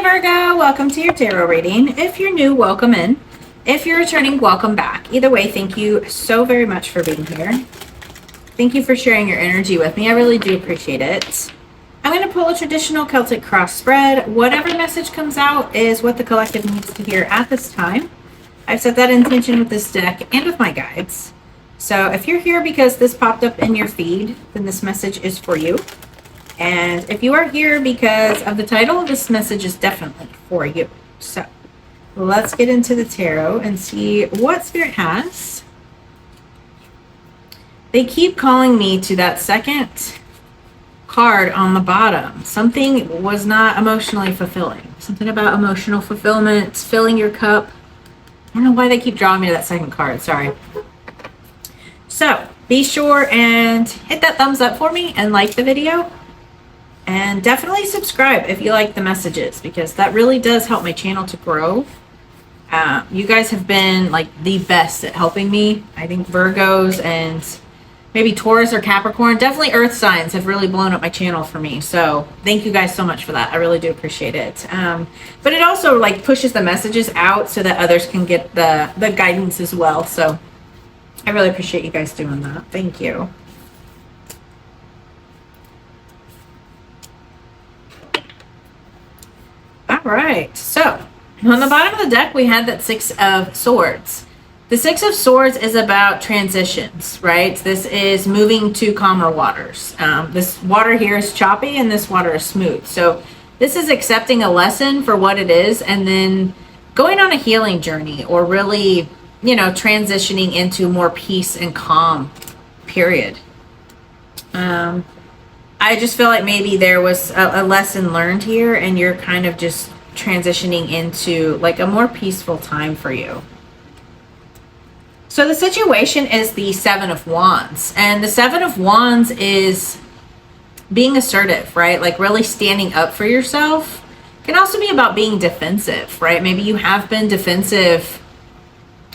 Virgo, welcome to your tarot reading. If you're new, welcome in. If you're returning, welcome back. Either way, thank you so very much for being here. Thank you for sharing your energy with me. I really do appreciate it. I'm going to pull a traditional Celtic cross spread. Whatever message comes out is what the collective needs to hear at this time. I've set that intention with this deck and with my guides. So if you're here because this popped up in your feed, then this message is for you. And if you are here because of the title, this message is definitely for you. So let's get into the tarot and see what Spirit has. They keep calling me to that second card on the bottom. Something was not emotionally fulfilling. Something about emotional fulfillment, filling your cup. I don't know why they keep drawing me to that second card. Sorry. So be sure and hit that thumbs up for me and like the video. And definitely subscribe if you like the messages, because that really does help my channel to grow. You guys have been like the best at helping me. I think Virgos and maybe Taurus or Capricorn, definitely earth signs, have really blown up my channel for me. So thank you guys so much for that. I really do appreciate it. But it also like pushes the messages out so that others can get the guidance as well. So I really appreciate you guys doing that. Thank you. All right, so on the bottom of the deck, we had that Six of Swords. The Six of Swords is about transitions, right? This is moving to calmer waters. This water here is choppy and this water is smooth. So this is accepting a lesson for what it is and then going on a healing journey, or really, you know, transitioning into more peace and calm, period. I just feel like maybe there was a lesson learned here and you're kind of just transitioning into like a more peaceful time for you. So the situation is the Seven of Wands, and the Seven of Wands is being assertive, right? Like really standing up for yourself. It can also be about being defensive, right? Maybe you have been defensive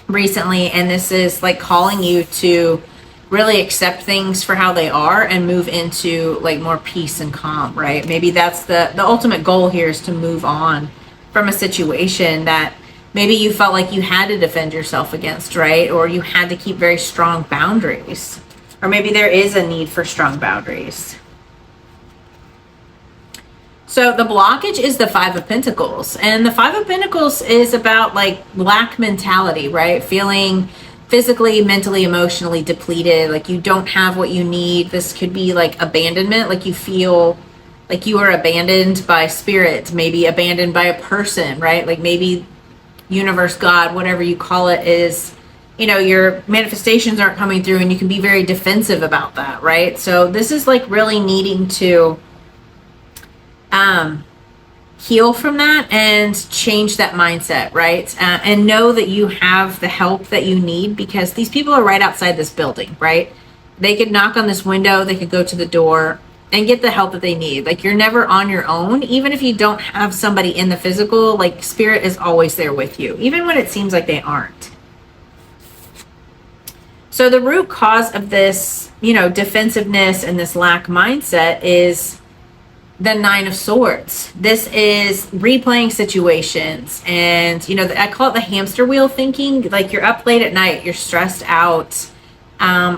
recently and this is like calling you to really accept things for how they are and move into like more peace and calm, right? Maybe that's the ultimate goal here, is to move on from a situation that maybe you felt like you had to defend yourself against, right? Or you had to keep very strong boundaries. Or maybe there is a need for strong boundaries. So the blockage is the Five of Pentacles. And the Five of Pentacles is about like lack mentality, right? Feeling physically, mentally, emotionally depleted, like you don't have what you need. This could be like abandonment, like you feel like you are abandoned by spirit, maybe abandoned by a person, right? Like maybe universe, God, whatever you call it, is, you know, your manifestations aren't coming through and you can be very defensive about that, right? So this is like really needing to heal from that and change that mindset, right? And know that you have the help that you need, because these people are right outside this building, right? They could knock on this window, they could go to the door and get the help that they need. Like you're never on your own. Even if you don't have somebody in the physical, like spirit is always there with you, even when it seems like they aren't. So the root cause of this, you know, defensiveness and this lack mindset is the Nine of Swords. This is replaying situations, and you know, I call it the hamster wheel thinking. Like you're up late at night, you're stressed out,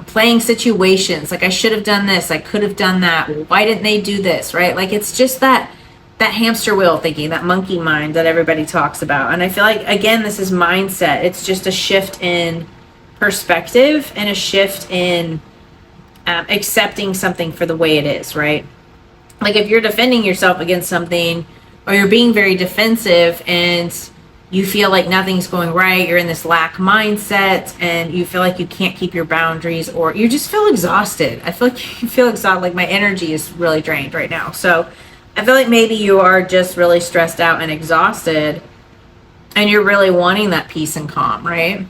playing situations like I should have done this, I could have done that, why didn't they do this, right? Like it's just that hamster wheel thinking, that monkey mind that everybody talks about. And I feel like, again, this is mindset. It's just a shift in perspective and a shift in accepting something for the way it is, right? Like if you're defending yourself against something, or you're being very defensive and you feel like nothing's going right, you're in this lack mindset and you feel like you can't keep your boundaries, or you just feel exhausted. I feel like you feel exhausted, like my energy is really drained right now. So I feel like maybe you are just really stressed out and exhausted and you're really wanting that peace and calm, right?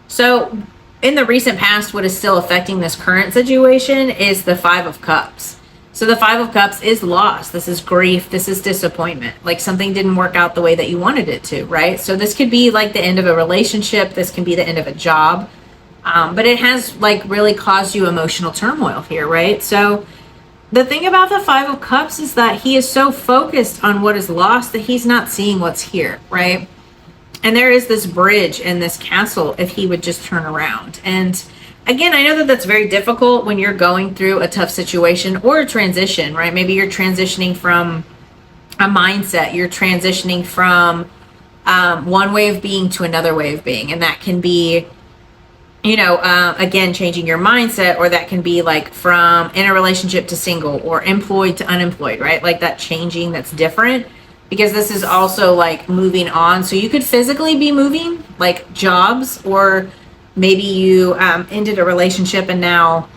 So in the recent past, what is still affecting this current situation is the Five of Cups. So the Five of Cups is loss. This is grief. This is disappointment. Like something didn't work out the way that you wanted it to, right? So this could be like the end of a relationship. This can be the end of a job. But it has like really caused you emotional turmoil here, right? So the thing about the Five of Cups is that he is so focused on what is lost that he's not seeing what's here, right? And there is this bridge and this castle if he would just turn around. And again, I know that that's very difficult when you're going through a tough situation or a transition, right? Maybe you're transitioning from a mindset, you're transitioning from one way of being to another way of being. And that can be, again, changing your mindset, or that can be like from in a relationship to single or employed to unemployed, right? Like that changing, that's different, because this is also like moving on. So you could physically be moving, like jobs, or maybe you ended a relationship and now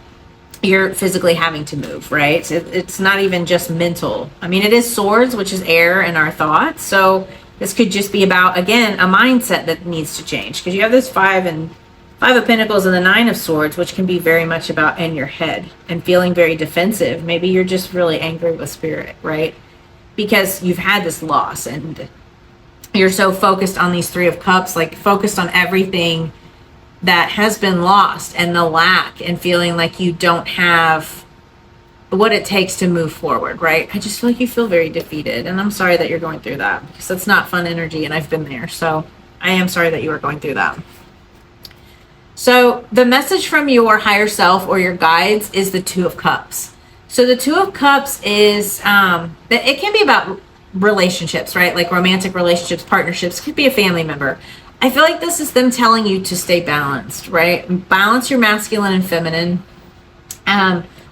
you're physically having to move, right? So it's not even just mental. I mean, it is swords, which is air and our thoughts. So this could just be about, again, a mindset that needs to change, because you have this Five of Pentacles and the Nine of Swords, which can be very much about in your head and feeling very defensive. Maybe you're just really angry with spirit, right? Because you've had this loss and you're so focused on these Three of Cups, like focused on everything that has been lost and the lack, and feeling like you don't have what it takes to move forward, right? I just feel like you feel very defeated, and I'm sorry that you're going through that, because that's not fun energy, and I've been there. So I am sorry that you are going through that. So the message from your higher self or your guides is the Two of Cups. So the Two of Cups is, it can be about relationships, right? Like romantic relationships, partnerships, could be a family member. I feel like this is them telling you to stay balanced, right? Balance your masculine and feminine.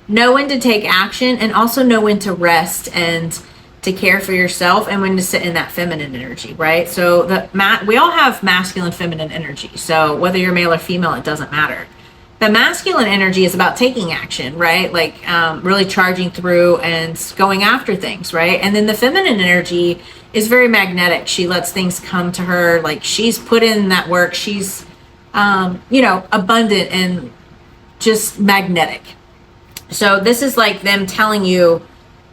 Know when to take action, and also know when to rest and to care for yourself, and when to sit in that feminine energy, right? So we all have masculine, feminine energy. So whether you're male or female, it doesn't matter. The masculine energy is about taking action, right? Like really charging through and going after things, right? And then the feminine energy is very magnetic. She lets things come to her. Like she's put in that work. She's, abundant and just magnetic. So this is like them telling you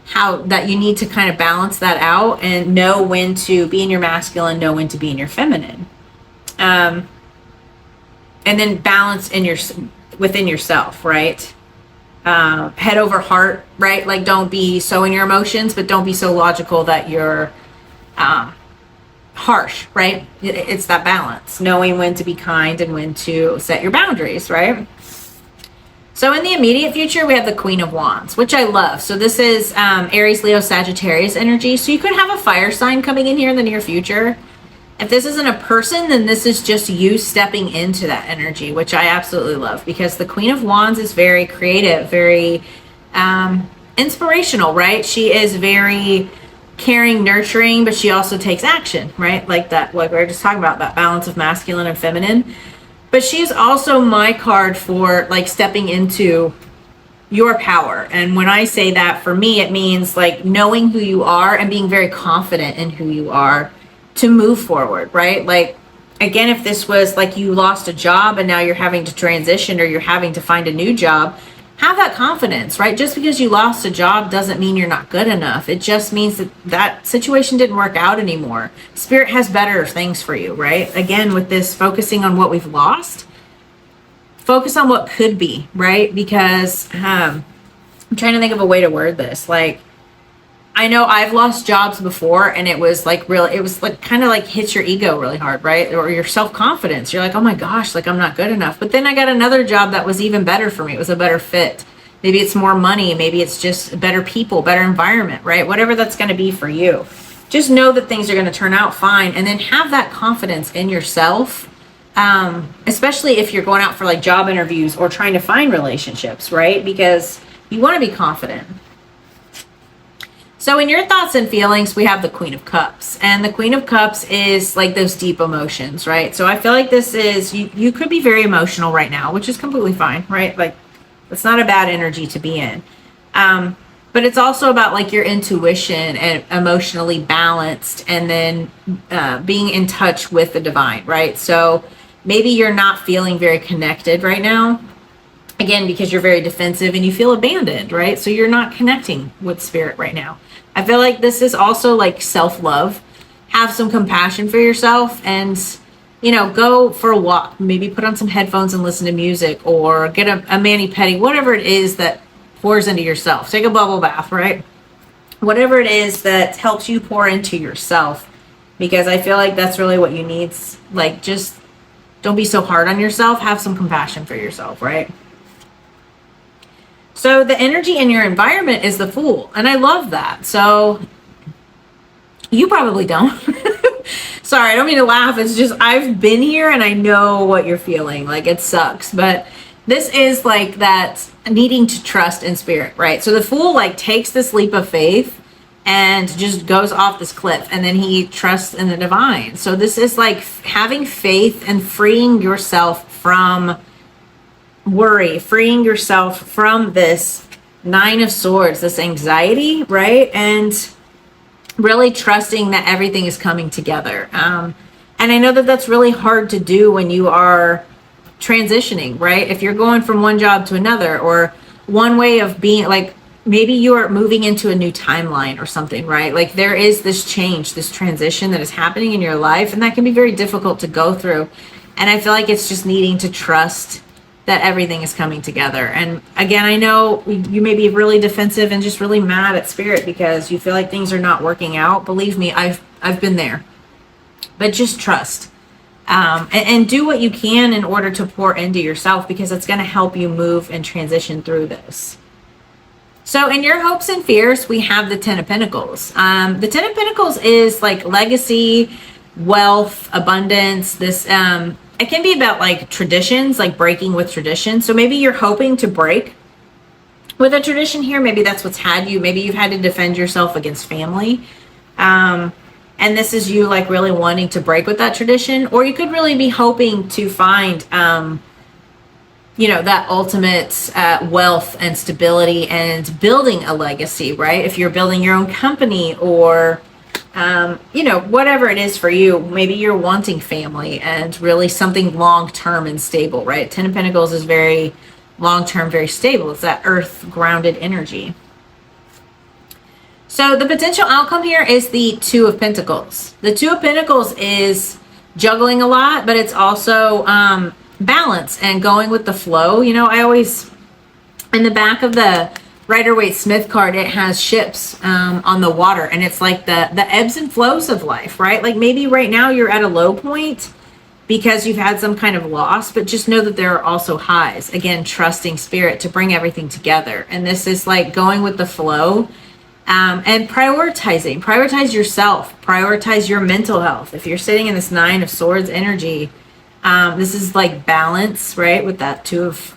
how that you need to kind of balance that out and know when to be in your masculine, know when to be in your feminine. And then balance within yourself, right? Head over heart, right? Like don't be so in your emotions, but don't be so logical that you're harsh, right? It's that balance, knowing when to be kind and when to set your boundaries, right? So in the immediate future, we have the Queen of Wands, which I love. So this is Aries, Leo, Sagittarius energy. So you could have a fire sign coming in here in the near future. If this isn't a person, then this is just you stepping into that energy, which I absolutely love, because the Queen of Wands is very creative, very inspirational, right? She is very caring, nurturing, but she also takes action, right? Like that, what we were just talking about, that balance of masculine and feminine. But she's also my card for like stepping into your power. And when I say that, for me, it means like knowing who you are and being very confident in who you are to move forward, right? Like, again, if this was like you lost a job and now you're having to transition, or you're having to find a new job, have that confidence, right? Just because you lost a job doesn't mean you're not good enough. It just means that that situation didn't work out anymore. Spirit has better things for you, right? Again, with this focusing on what we've lost, focus on what could be, right? Because I'm trying to think of a way to word this. Like, I know I've lost jobs before, and it was like really, it was like kind of like hits your ego really hard, right? Or your self-confidence. You're like, oh my gosh, like I'm not good enough. But then I got another job that was even better for me. It was a better fit. Maybe it's more money. Maybe it's just better people, better environment, right? Whatever that's going to be for you. Just know that things are going to turn out fine, and then have that confidence in yourself, especially if you're going out for like job interviews or trying to find relationships, right? Because you want to be confident. So in your thoughts and feelings, we have the Queen of Cups, and the Queen of Cups is like those deep emotions, right? So I feel like this is, you could be very emotional right now, which is completely fine, right? Like it's not a bad energy to be in. But it's also about like your intuition and emotionally balanced, and then being in touch with the divine, right? So maybe you're not feeling very connected right now. Again, because you're very defensive and you feel abandoned, right? So you're not connecting with spirit right now. I feel like this is also like self-love. Have some compassion for yourself, and, go for a walk. Maybe put on some headphones and listen to music, or get a mani-pedi, whatever it is that pours into yourself. Take a bubble bath, right? Whatever it is that helps you pour into yourself, because I feel like that's really what you need. Like, just don't be so hard on yourself. Have some compassion for yourself, right? So the energy in your environment is the Fool, and I love that. So you probably don't. Sorry, I don't mean to laugh. It's just I've been here and I know what you're feeling. Like, it sucks, but this is like that needing to trust in spirit, right? So the Fool like takes this leap of faith and just goes off this cliff, and then he trusts in the divine. So this is like having faith and freeing yourself from worry, freeing yourself from this Nine of Swords, this anxiety, right? And really trusting that everything is coming together. And I know that that's really hard to do when you are transitioning, right? If you're going from one job to another, or one way of being, like maybe you are moving into a new timeline or something, right? Like there is this change, this transition that is happening in your life, and that can be very difficult to go through. And I feel like it's just needing to trust that everything is coming together. And again, I know you may be really defensive and just really mad at spirit because you feel like things are not working out. Believe me, I've been there. But just trust. And do what you can in order to pour into yourself, because it's going to help you move and transition through this. So in your hopes and fears, we have the Ten of Pentacles. The Ten of Pentacles is like legacy, wealth, abundance. This it can be about like traditions, like breaking with tradition. So maybe you're hoping to break with a tradition here. Maybe that's what's had you. Maybe you've had to defend yourself against family. And this is you like really wanting to break with that tradition. Or you could really be hoping to find, that ultimate wealth and stability and building a legacy, right? If you're building your own company, or whatever it is for you, maybe you're wanting family and really something long-term and stable, right? Ten of Pentacles is very long-term, very stable. It's that earth grounded energy. So the potential outcome here is the Two of Pentacles. The Two of Pentacles is juggling a lot, but it's also balance and going with the flow. I always, in the back of the Rider-Waite-Smith card, it has ships on the water, and it's like the ebbs and flows of life, right? Like maybe right now you're at a low point because you've had some kind of loss, but just know that there are also highs. Again, trusting spirit to bring everything together. And this is like going with the flow, and prioritize yourself, prioritize your mental health. If you're sitting in this Nine of Swords energy, this is like balance, right? With that Two of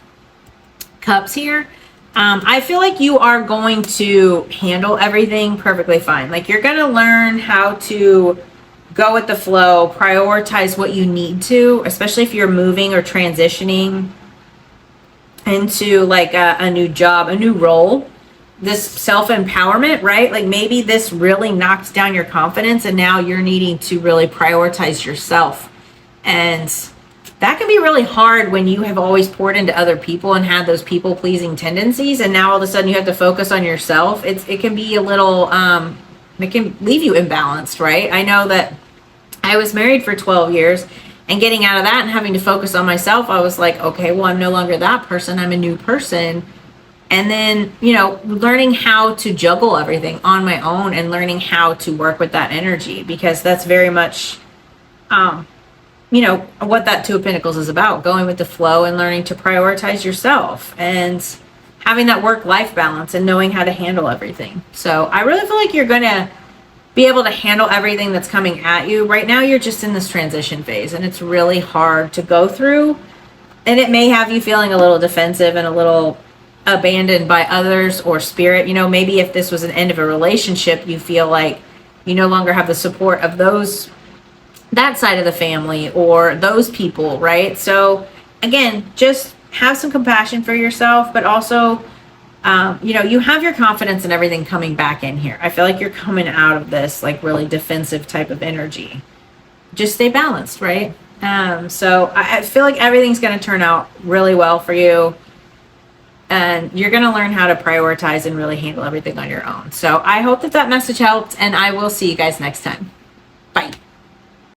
Cups here. I feel like you are going to handle everything perfectly fine. Like you're going to learn how to go with the flow, prioritize what you need to, especially if you're moving or transitioning into like a new job, a new role. This self-empowerment, right? Like maybe this really knocked down your confidence, and now you're needing to really prioritize yourself. And that can be really hard when you have always poured into other people and had those people-pleasing tendencies, and now all of a sudden you have to focus on yourself. It can be a little, it can leave you imbalanced, right? I know that I was married for 12 years, and getting out of that and having to focus on myself, I was like, okay, well, I'm no longer that person. I'm a new person. And then, learning how to juggle everything on my own and learning how to work with that energy, because that's very much, what that Two of Pentacles is about, going with the flow and learning to prioritize yourself and having that work-life balance and knowing how to handle everything. So I really feel like you're going to be able to handle everything that's coming at you. Right now, you're just in this transition phase, and it's really hard to go through. And it may have you feeling a little defensive and a little abandoned by others or spirit. Maybe if this was an end of a relationship, you feel like you no longer have the support of that side of the family or those people, right? So again, just have some compassion for yourself, but also, you have your confidence and everything coming back in here. I feel like you're coming out of this like really defensive type of energy. Just stay balanced, right? So I feel like everything's going to turn out really well for you. And you're going to learn how to prioritize and really handle everything on your own. So I hope that message helped, and I will see you guys next time.